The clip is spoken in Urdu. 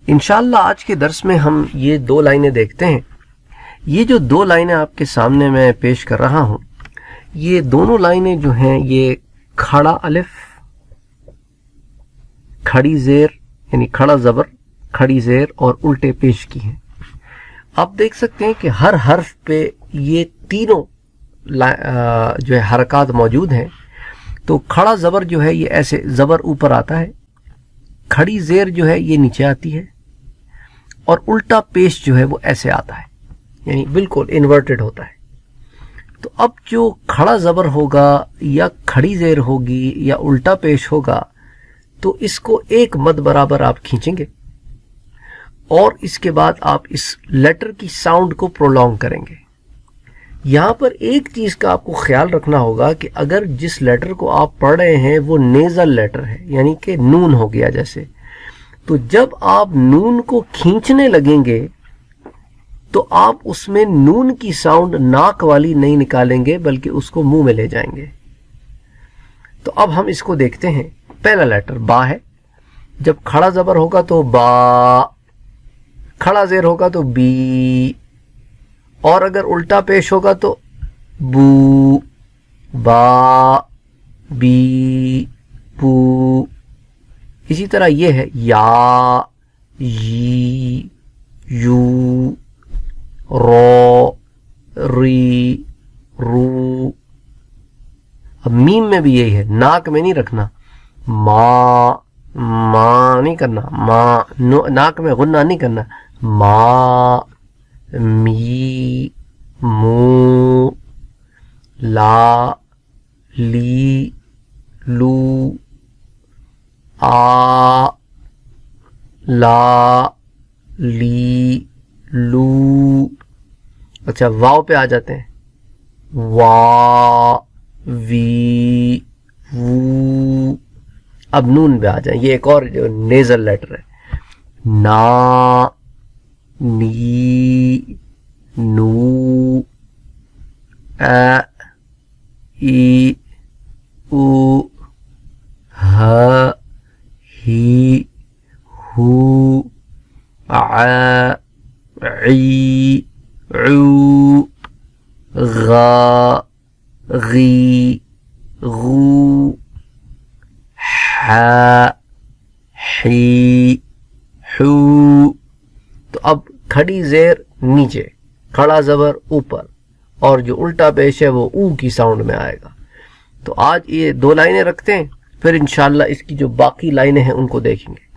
انشاءاللہ آج کے درس میں ہم یہ 2 لائنیں دیکھتے ہیں. یہ جو 2 لائنیں آپ کے سامنے میں پیش کر رہا ہوں، یہ دونوں لائنیں جو ہیں یہ کھڑا الف، کھڑی زیر یعنی کھڑا زبر، کھڑی زیر اور الٹے پیش کی ہیں. آپ دیکھ سکتے ہیں کہ ہر حرف پہ یہ تینوں جو ہے حرکات موجود ہیں. تو کھڑا زبر جو ہے یہ ایسے زبر اوپر آتا ہے، کھڑی زیر جو ہے یہ نیچے آتی ہے، اور الٹا پیش جو ہے وہ ایسے آتا ہے، یعنی بالکل انورٹڈ ہوتا ہے. تو اب جو کھڑا زبر ہوگا یا کھڑی زیر ہوگی یا الٹا پیش ہوگا تو اس کو ایک مد برابر آپ کھینچیں گے، اور اس کے بعد آپ اس لیٹر کی ساؤنڈ کو پرولونگ کریں گے. یہاں پر ایک چیز کا آپ کو خیال رکھنا ہوگا کہ اگر جس لیٹر کو آپ پڑھ رہے ہیں وہ نیزل لیٹر ہے، یعنی کہ نون ہو گیا جیسے، تو جب آپ نون کو کھینچنے لگیں گے تو آپ اس میں نون کی ساؤنڈ ناک والی نہیں نکالیں گے بلکہ اس کو منہ میں لے جائیں گے. تو اب ہم اس کو دیکھتے ہیں. پہلا لیٹر با ہے، جب کھڑا زبر ہوگا تو با، کھڑا زیر ہوگا تو بی، اور اگر الٹا پیش ہوگا تو بو، با، بی، بو. اسی طرح یہ ہے یا، یی، یو، رو، ری، رو. اب میم میں بھی یہی ہے، ناک میں نہیں رکھنا، ما، ما نہیں کرنا، ما ناک میں غنہ نہیں کرنا، ما، می، مو، لا، لی، لو، آ، لا، لی، لو. اچھا واو پہ آ جاتے ہیں، وا، وی، وو. اب نون پہ آ جائیں، یہ ایک اور جو نیزل لیٹر ہے، نا، نی، نو، ا، ای، او، ہ، ہی، ہو، ع، عی، عو، غا، غی، غو، ح، حی، حو. تو اب کھڑی زیر نیچے، کھڑا زبر اوپر، اور جو الٹا پیش ہے وہ او کی ساؤنڈ میں آئے گا. تو آج یہ 2 لائنیں رکھتے ہیں، پھر انشاءاللہ اس کی جو باقی لائنیں ہیں ان کو دیکھیں گے.